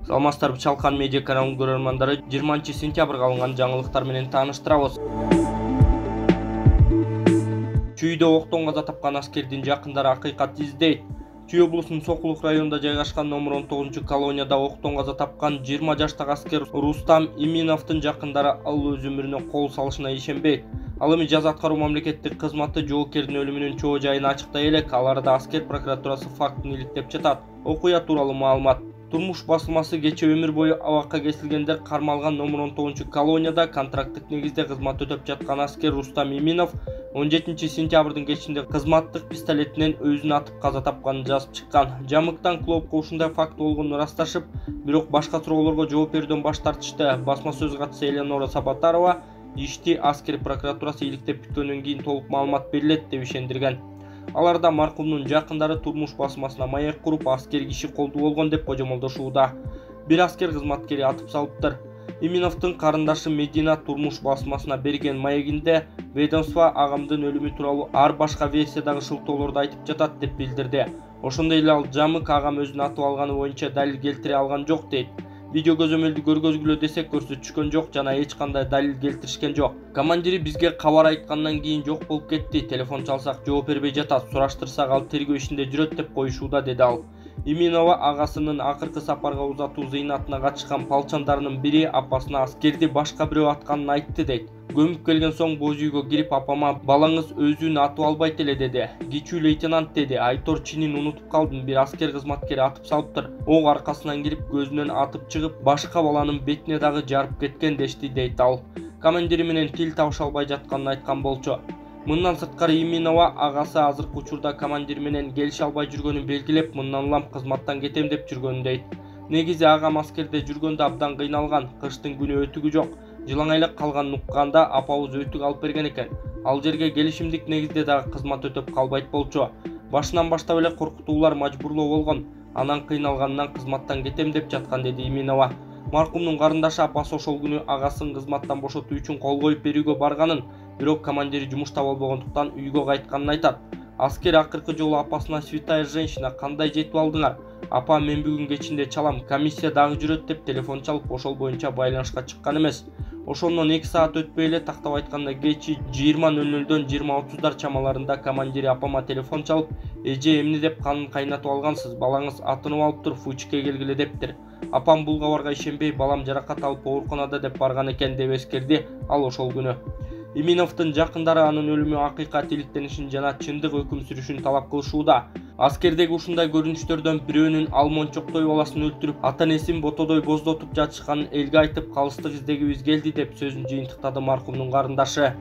Саламатсыздарбы, Чалкан медиа каналынын көрөрмандары, 20-сентябрга алынган жаңылыктар менен тааныштырабыз. Чүйдө октон каза тапкан аскердин жакындары акыйкат издейт. Чүй облусунун Сокулук районунда жайгашкан номер 19-колонияда октон каза тапкан 20 жаштагы аскер Рустам Иминовдун жакындары ал өз өмүрүнө кол салышына ишенбейт. Ал эми жаза аткаруу мамлекеттик кызматы жоокердин өлүмүнүн чоо жайын ачыктай элек, аларда аскер прокуратурасы фактын иликтеп жатат. Окуя тууралуу маалымат. Турмуш басылмасы кече өмүр бою абакка кесилгендер кармалган номер 19-колонияда контракттык негизде кызмат өтөп жаткан аскер Рустам Иминов 17-сентябрдын кечинде кызматтык пистолетинен өзүн атып каза тапканын жазып чыккан. Жамыктан клубка ушундай факт болгонун ырасташып, бирок башка суроолорго жооп берүүдөн баш тартышты. Басма сөз катчысы Элеонора Сабатарова ишти аскер прокуратурасы иликтеп бүткөндөн кийин толук маалымат берилет деп ишендирген. Аларда маркумдун жакындары турмуш басмасына маек куруп, аскер киши колдуу болгон деп божомолдошууда. Бир аскер кызматкери атып салыптыр. Иминовдун карындашы Медина турмуш басмасына берген маегинде ведомство агамдын өлүмү тууралуу ар башка версиядагы шылтоолорду айтып жатат деп билдирди. Ошондой эле ал Жамык агам өзүн атып алганы боюнча далил келтире алган жок дейт. Видео көзөмөлдү көргөзгүлө десек көрсөтүшкөн жок жана эч кандай далил келтиришкен жок. Командири бизге кабар айткандан кийин жок болуп кетти. Телефон чалсак жооп бербей жатат. Сураштырсак ал тергөө ишинде жүрөт деп коюшууда, деди ал. Иминова агасынын акыркы сапарга узатуу зыйнатына катышкан палчандарынын бири апасына аскерди башка бирөө атканын айтты дейт. Көмүп келген соң боз үйгө кирип апама балаңыз өзүн атып албайт эле деди. Кичүү лейтенант деди. Айтор чинин унутуп калдым. Бир аскер кызматкери атып салыптыр. Ок аркасынан кирип көзүнөн атып чыгып, башка баланын бетине дагы жарып кеткен дешти, дейт ал. Командири менен тил табыша албай жатканын айткан болчу. Мындан сырткары Иминова агасы азыркы учурда командир менен келише албай жүргөнүн белгилеп, мындан улам кызматтан кетем деп жүргөнүн дейт. Негизи агам аскерде жүргөндө абдан кыйналган, кыштын күнү өтүгү жок. Жылаңайлап калганын укканда апабыз өтүк алып берген экен. Ал жерге келишимдик негизде дагы кызмат өтөп калбайт болчу. Башынан баштап эле коркутуулар, мажбурлоо болгон. Анан кыйналганынан кызматтан кетем деп жаткан, деди Иминова. Маркумдун карындашы апасы ошол күнү агасын кызматтан бошотуу үчүн кол коюп берүүгө барганын, бирок командири жумушта болбогондуктан үйгө кайтканын айтат. Аскер акыркы жолу апасына «Святая женщина, кандай жетип алдыңар? Апа, мен бүгүн кечинде чалам, комиссия дагы жүрөт» деп телефон чалып, ошол боюнча байланышка чыккан эмес. Ошондон 2 саат өтпөй эле, тактап айтканда кечи 20:00дөн 20:30 чамаларында командири апама телефон чалып, «Эже, эмне деп канын кайнатып алгансыз? Балаңыз атынып алыптыр, фучке келгиле» дептир. Апам бул кабарга ишенбей, балам жаракат алып ооруканада деп барган экен деп эскерди ал ошол күнү. Иминовдун жакындары анын өлүмү акыйкат иликтенишин жана чындык өкүм сүрүшүн талап кылышууда. Аскердеги ушундай көрүнүштөрдөн бирөөнүн ал мончоктой баласын өлтүрүп, ата-энесин ботодой боздотуп жатышканын элге айтып калыстык издегибиз келди деп сөзүн жыйынтыктады маркумдун карындашы.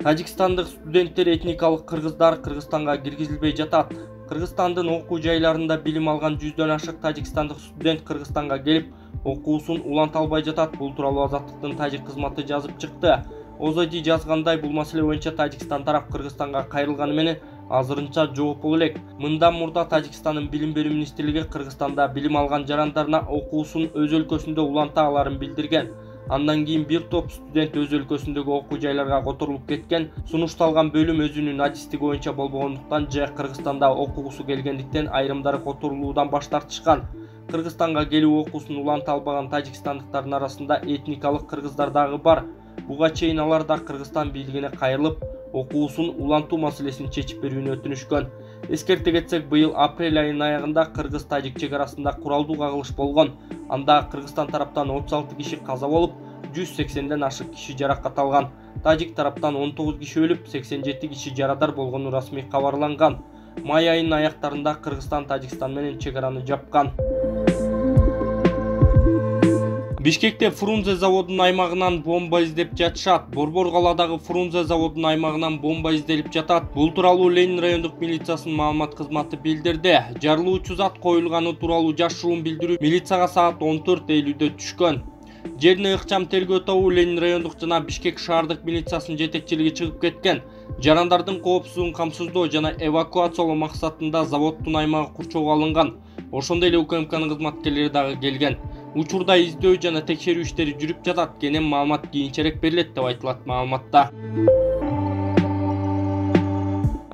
Тажикстандык студенттер этникалык кыргыздар Кыргызстанга киргизилбей жатат. Кыргызстандын окуу жайларында билим алган 100дөн ашык тажикстандык студент Кыргызстанга келип, окуусун уланта албай жатат. Бул тууралуу Азаттыктын тажик кызматы жазып чыкты. Озоди жазгандай, бул маселе боюнча Тажикстан тарап Кыргызстанга кайрылганы менен азырынча жооп боло элек. Мындан мурда Тажикстандын билим берүү министрлиги Кыргызстанда билим алган жарандарына окуусун өз өлкөсүндө уланта аларын билдирген. Андан кийин бир топ студент өз өлкөсүндөгү окуу жайларга которулуп кеткен. Сунушталган бөлүм өзүнүн адистиги боюнча болбогондуктан же Кыргызстанда окугусу келгендиктен айрымдары которулуудан баш тартышкан. Кыргызстанга келүү окуусун уланта албаган тажикстандыктардын арасында этникалык кыргыздар дагы бар. Буга чейин алар да Кыргызстан бийлигине кайрылып, окуусун улантуу маселесин чечип берүүнү өтүнүшкөн. Эскерте кетсек, быйыл апрель айынын аягында кыргыз-тажик чек арасында куралдуу кагылыш болгон. Анда Кыргызстан тараптан 36 киши каза болуп, 180ден ашык киши жаракат алган. Тажик тараптан 19 киши өлүп, 87 киши жарадар болгону расмий кабарланган. Май айынын аяктарында Кыргызстан Тажикстан менен чек араны жапкан. Бишкекте Фрунзе заводунун аймагынан бомба издеп жатышат. Борбор калаадагы Фрунзе заводунун аймагынан бомба изделип жатат. Бул тууралуу Ленин райондук милициясынын маалымат кызматы билдирди. Жарылуучу зат коюлганы тууралуу жашыруун билдирүү милицияга саат 14:50 түшкөн. Жерине ыкчам тергөө тобу Ленин райондук жана Бишкек шаардык милициясынын жетекчилиги чыгып кеткен. Жарандардын коопсуздугун камсыздоо жана эвакуациялоо максатында заводдун аймагы курчоого алынган. Ошондой эле УКМКнын кызматкерлери дагы келген. Учурда издөө жана текшерүү иштери жүрүп жатат. Кенен маалымат кийинчерээк берилет деп айтылат маалыматта.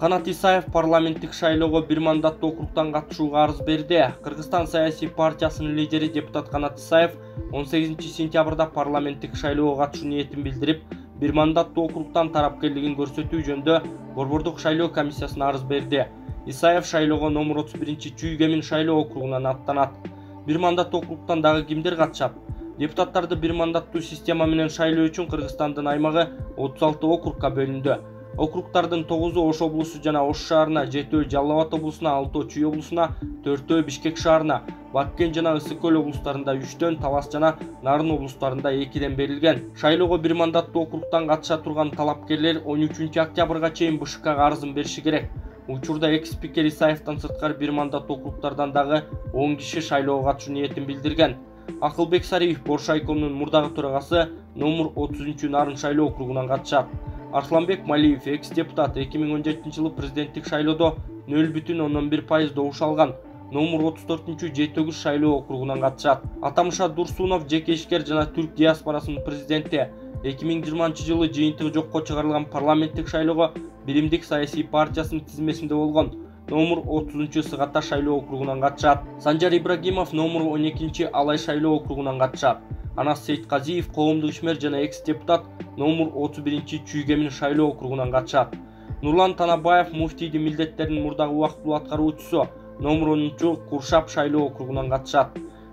Канат Исаев парламенттик шайлоого бир мандаттуу округтан катышууга арыз берди. Кыргызстан саясий партиясынын лидери депутат Канат Исаев 18-сентябрда парламенттик шайлоого катышуу ниетин билдирип, бир мандаттуу округтан тарапкерлигин көрсөтүү жөнүндө Борбордук шайлоо комиссиясына арыз берди. Исаев шайлоого номер 31-Чүй-Гемин шайлоо округунан аттанат. Бир мандаттуу округтан дагы кимдер катышат? Депутаттарды бир мандаттуу система менен шайлоо үчүн Кыргызстандын аймагы 36 округга бөлүндү. Округтардын 9-у Ош облусу жана Ош шаарына, 7-өө Жалал Абад облусуна, 6-өө Чүй облусуна, 4-өө Бишкек шаарына, Баткен жана Ысык көл облустарында 3-төн, Талас жана Нарын облустарында 2-ден берилген. Шайлоого бир мандаттуу округтан катыша турган талапкерлер 13-октябрга чейин БШКга арызын бериши керек. Учурда экс-спикер Исаевден сырткары бир мандаттуу округтардан дагы 10 киши шайлоого катышуу ниетин билдирген. Акылбек Сариев Боршайкомдун мурдагы төрагасы номер 30 Нарын шайлоо округунан катышат. Арсланбек Малиев экс-депутат 2017-жылы президенттик шайлоодо 0,1% добуш алган. Номер 34 Жетөгүз шайлоо округунан катышат. Атамыша Дурсунов жеке ишкер жана түрк диаспорасынын президенти 2020-жылы жыйынтыгы жокко чыгарылган парламенттик шайлоого Биримдик саясий партиясынын тизмесинде болгон. Номер 30 Сыгата шайлоо округунан катышат. Санжар Ибрагимов номер 12 Алай шайлоо округунан катышат. Анас Сейтказиев коомдук ишмер жана экс-депутат номер 31 Чүй-Гемин шайлоо округунан катышат. Нурлан Танабаев муфтийдин милдеттерин мурдагы убактылуу аткаруучусу номер 10 Куршап шайлоо округунан катышат.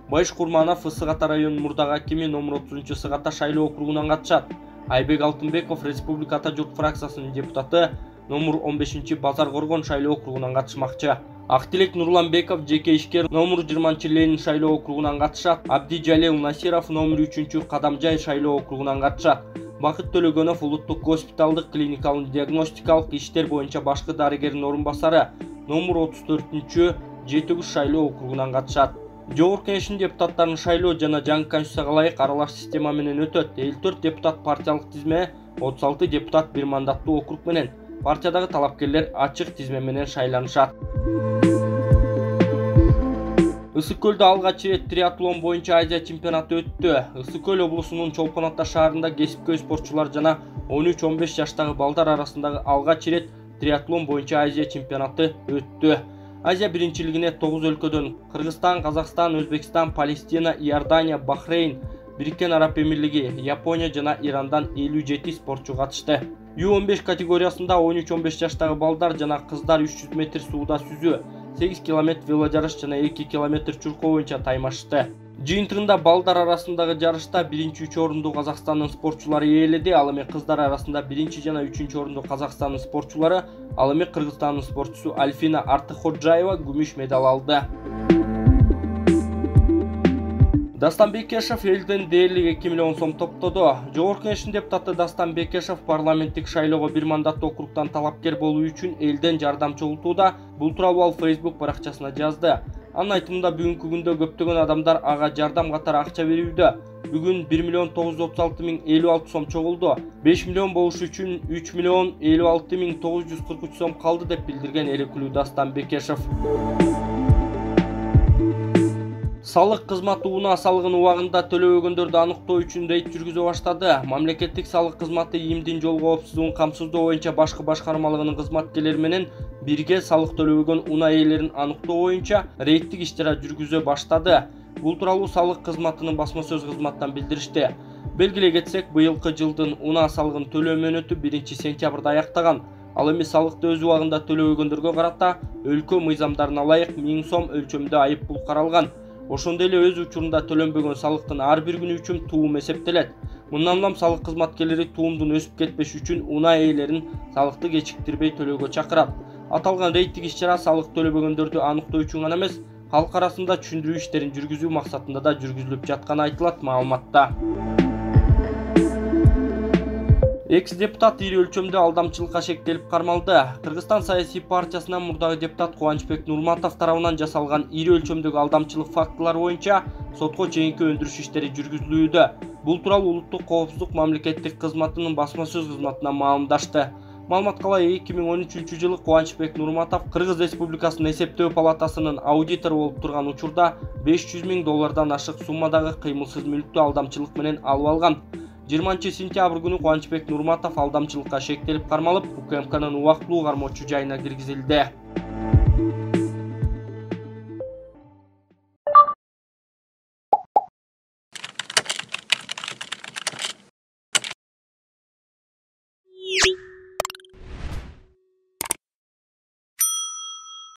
Байыш Курманов Сыгата районунун мурдагы акими номер 30 Сыгата шайлоо округунан катышат. Айбек Алтынбеков Республика Ата Журт фракциясынын депутаты номер 15 Базар Коргон шайлоо округунан катышмакчы. Актилек Нурланбеков жеке ишкер номер 20 Ленин шайлоо округунан катышат. Абди Жалел Насиров номер 3 Кадамжай шайлоо округунан катышат. Бакыт Төлөгөнов улуттук госпиталдык клиникалык диагностикалык иштер боюнча башкы дарыгердин орун басары номер 34 Жетөгүз шайлоо округунан катышат. Жогорку Кеңештин депутаттарынын шайлоо жана жаңы конституцияга ылайык аралаш система менен өтөт. 54 депутат партиялык тизме, 36 депутат бир мандаттуу округ менен. Партиядагы талапкерлер ачык тизме менен шайланышат. Ысык көлдө алгач ирет триатлон боюнча Азия чемпионаты өттү. Ысык көл облусунун Чолпон Ата шаарында кесипкөй спортчулар жана 13-15 жаштагы балдар арасындагы алгач ирет триатлон боюнча Азия чемпионаты өттү. Азия биринчилигине 9 өлкөдөн Кыргызстан, Казакстан, Өзбекстан, Палестина, Иордания, Бахрейн, Бириккен Араб Эмирлиги, Япония жана Ирандан 57 спортчу катышты. U15 категориясында 13-15 жаштагы балдар жана кыздар 300 метр сууда сүзүү, 8 км веложарыш жана 2 км чуркоо боюнча таймашты. Жыйынтыгында балдар арасындагы жарышта 1-3 орунду Казакстандын спортчулары ээледи, ал эми кыздар арасында 1 жана 3 орунду Казакстандын спортчулары, ал эми Кыргызстандын спортчусу Альфина Артыкходжаева күмүш медаль алды. Дастан Бекешев элден дээрлик 2 миллион сом топтоду. Жогорку Кеңештин депутаты Дастан Бекешев парламенттик шайлоого бир мандаттуу округтан талапкер болуу үчүн элден жардам чогултууда. Бул тууралуу ал Facebook баракчасына жазды. Анын айтымында бүгүнкү күндө көптөгөн адамдар ага жардам катары акча берүүдө. Бүгүн 1.956.056 сом чогулду. 5 миллион болуш үчүн 3.056.943 сом калды деп билдирген Эрекулүү Дастан Бекешев. Салык кызматы унаа салыгын убагында төлөбөгөндөрдү аныктоо үчүн рейд жүргүзө баштады. Мамлекеттик салык кызматы ИИМдин жол коопсуздугун камсыздоо боюнча башкы башкармалыгынын кызматкерлери менен бирге салык төлөбөгөн унаа ээлерин аныктоо боюнча рейдтик иш-чара жүргүзө баштады. Бул тууралуу салык кызматынын басма сөз кызматынан билдиришти. Белгилей кетсек, быйылкы жылдын унаа салыгын төлөө мөөнөтү 1-сентябрда аяктаган. Ал эми салыкты өз убагында төлөбөгөндөргө карата өлкө мыйзамдарына ылайык 1000 сом өлчөмдө айып пул каралган. Ошондой эле өз учурунда төлөнбөгөн салыктын ар бир күнү үчүн туум эсептелет. Мындан улам салык кызматкерлери туумдун өсүп кетпеш үчүн унаа ээлерин салыкты кечиктирбей төлөөгө чакырат. Аталган рейдтик иш-чара салык төлөбөгөндөрдү аныктоо үчүн гана эмес, халк арасында түшүндүрүү иштерин жүргүзүү максатында да жүргүзүлүп жатканы айтылат маалыматта. Экс-депутат ири өлчөмдө алдамчылыкка шектелип кармалды. Кыргызстан саясий партиясынан мурдагы депутат Кубанычбек Нурматов тарабынан жасалган ири өлчөмдөгү алдамчылык фактылары боюнча сотко чейинки өндүрүш иштери жүргүзүлүүдө. Бул тууралуу Улуттук коопсуздук мамлекеттик кызматынын басма сөз кызматынан маалымдашты. Маалыматка ылайык 2013-жылы Кубанычбек Нурматов Кыргыз Республикасынын эсептөө палатасынын аудитору болуп турган учурда $500 000 ашык суммадагы кыймылсыз мүлктү алдамчылык менен алып алган. 20-сентябрь күнү Кубанычбек Нурматов алдамчылыкка шектелип кармалып, УКМКнын убактылуу кармоочу жайына киргизилди.